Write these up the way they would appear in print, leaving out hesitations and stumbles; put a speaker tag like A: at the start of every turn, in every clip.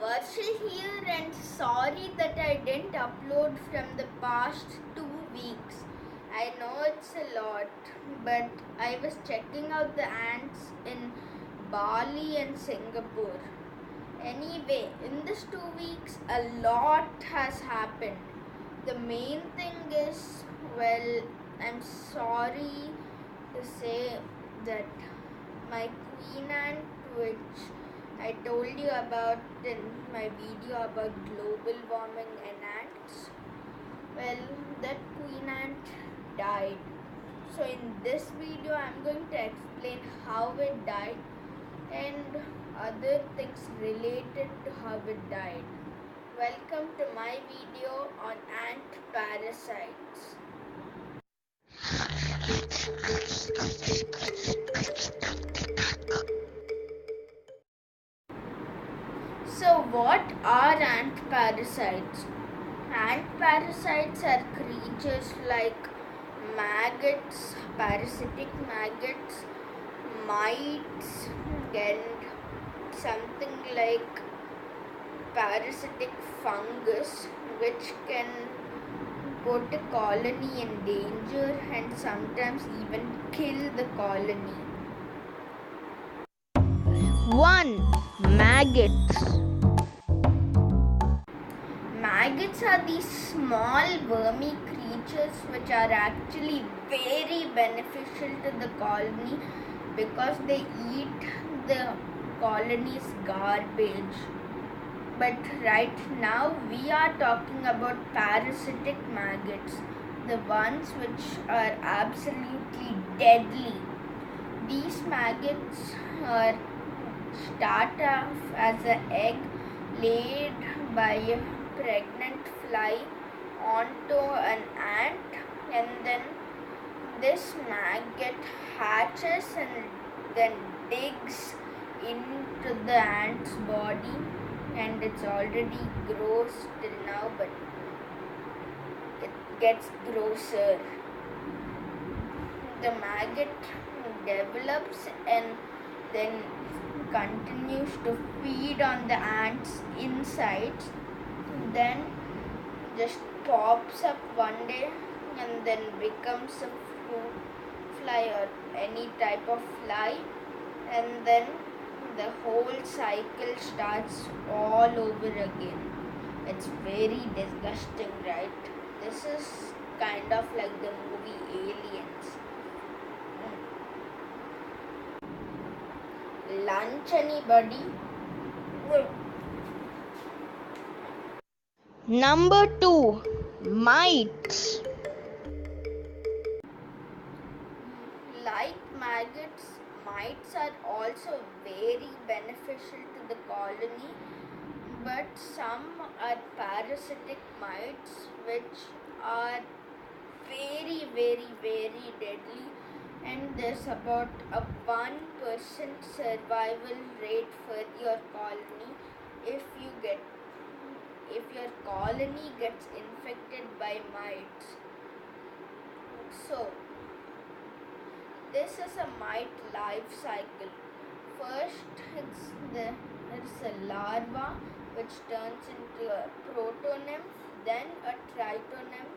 A: Varshil here, and sorry that I didn't upload from the past 2 weeks. I know it's a lot, but I was checking out the ants in Bali and Singapore. Anyway, in this 2 weeks, a lot has happened. The main thing is, well, I'm sorry to say that my queen ant, which I told you about in my video about global warming and ants, well, that queen ant died. So in this video, I'm going to explain how it died and other things related to how it died. Welcome to my video on ant parasites. So what are ant parasites? Ant parasites are creatures like maggots, parasitic maggots, mites, and something like parasitic fungus, which can put a colony in danger and sometimes even kill the colony.
B: 1. Maggots.
A: Maggots are these small wormy creatures which are actually very beneficial to the colony because they eat the colony's garbage. But right now we are talking about parasitic maggots, the ones which are absolutely deadly. These maggots start off as an egg laid by a pregnant fly onto an ant, and then this maggot hatches and then digs into the ant's body, and it's already gross till now, but it gets grosser. The maggot develops and then continues to feed on the ant's insides, then just pops up one day and then becomes a fruit fly or any type of fly, and then the whole cycle starts all over again. It's very disgusting, right? This is kind of like the movie Aliens. Lunch, anybody?
B: Number 2. Mites.
A: Like maggots, mites are also very beneficial to the colony, but some are parasitic mites which are very deadly, and there's about a 1% survival rate for your colony if your colony gets infected by mites. So this is a mite life cycle. First, it's a larva which turns into a protonymph, then a tritonymph,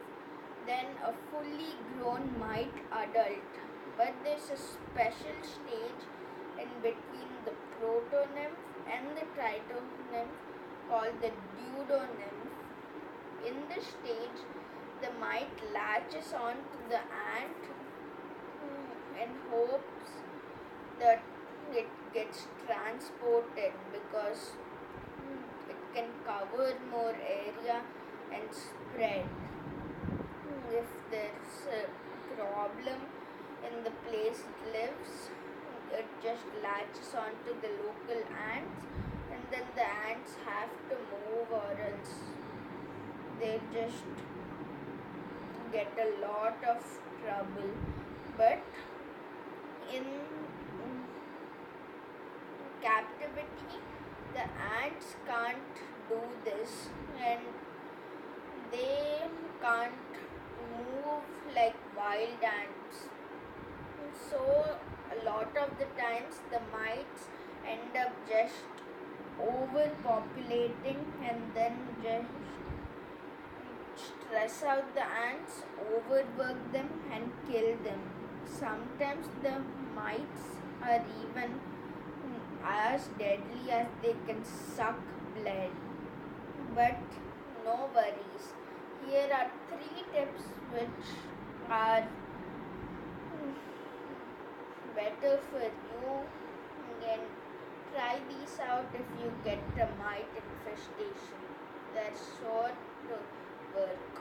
A: then a fully grown mite adult. But there's a special stage in between the protonymph and the tritonymph called the deutonymph. In this stage, the mite latches on to the ant and hopes that it gets transported because it can cover more area and spread. If there's a problem in the place it lives, it just latches onto the local ants, and then the ants have to move or else they just get a lot of trouble. But in captivity, the ants can't do this, and they can't move like wild ants. So a lot of the times the mites end up just overpopulating and then just stress out the ants, overwork them, and kill them. Sometimes the mites are even as deadly as they can suck blood. But no worries. Here are 3 tips which are better for you, and try these out if you get a mite infestation. They're sure to work.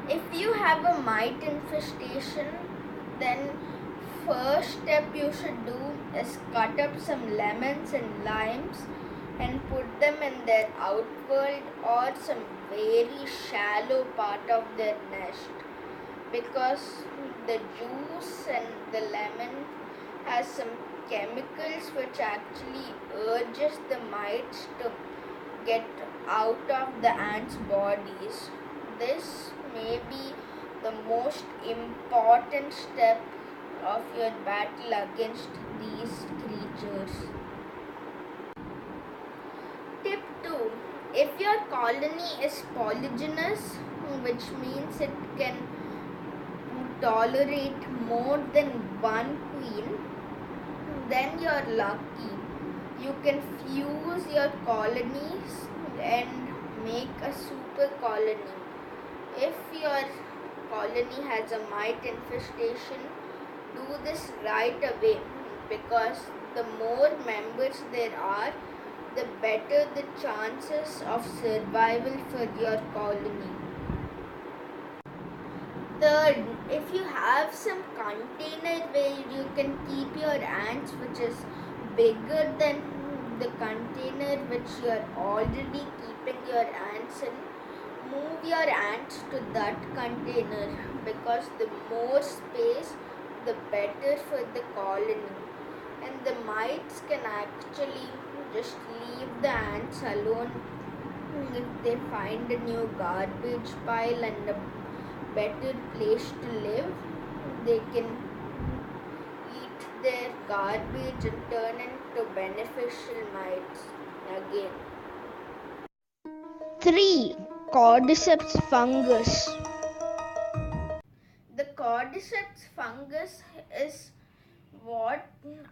A: If you have a mite infestation, then first step you should do is cut up some lemons and limes and put them in their outworld or some very shallow part of their nest, because the juice and the lemon has some chemicals which actually urges the mites to get out of the ants' bodies. This may be the most important step of your battle against these creatures. Tip 2. If your colony is polygynous, which means it can tolerate more than one queen, then you're lucky. You can fuse your colonies and make a super colony. If your colony has a mite infestation, do this right away, because the more members there are, the better the chances of survival for your colony. Third, if you have some container where you can keep your ants, which is bigger than the container which you are already keeping your ants in, move your ants to that container, because the more space, the better for the colony. And the mites can actually just leave the ants alone if they find a new garbage pile and a better place to live. They can eat their garbage and turn into beneficial mites again.
B: 3. Cordyceps fungus.
A: The cordyceps fungus is what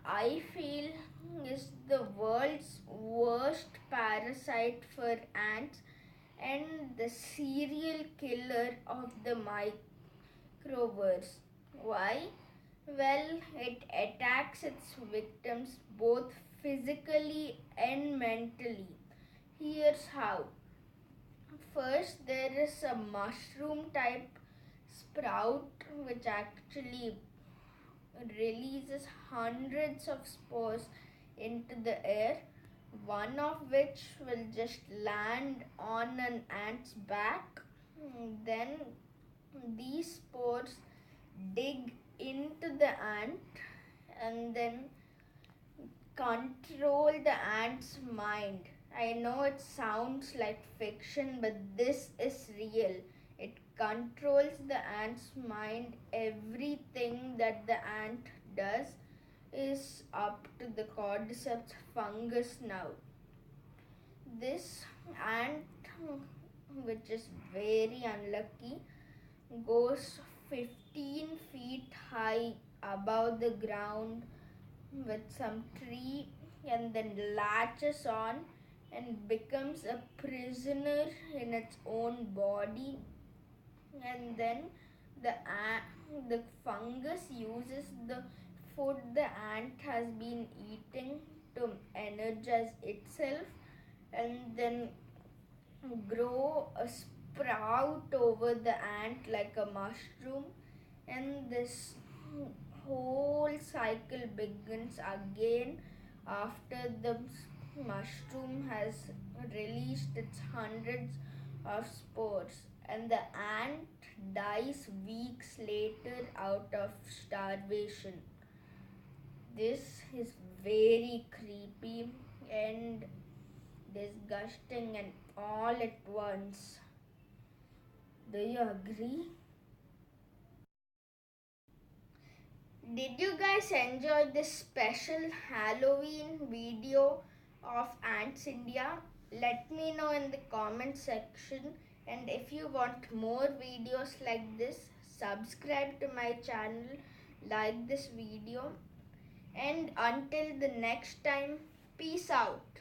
A: I feel is the world's worst parasite for ants and the serial killer of the microbes. Why? Well, it attacks its victims both physically and mentally. Here's how. First, there is a mushroom type sprout which actually releases hundreds of spores into the air, one of which will just land on an ant's back. Then these spores dig into the ant and then control the ant's mind. I know it sounds like fiction, but this is real. It controls the ant's mind. Everything that the ant does is up to the cordyceps fungus now. This ant, which is very unlucky, goes 15 feet high above the ground with some tree and then latches on and becomes a prisoner in its own body, and then the fungus uses the food the ant has been eating to energize itself and then grow a sprout over the ant like a mushroom, and this whole cycle begins again after the mushroom has released its hundreds of spores, and the ant dies weeks later out of starvation. This is very creepy and disgusting and all at once. Do you agree? Did you guys enjoy this special Halloween video of Ants India? Let me know in the comment section, and if you want more videos like this, subscribe to my channel, like this video, and until the next time, peace out.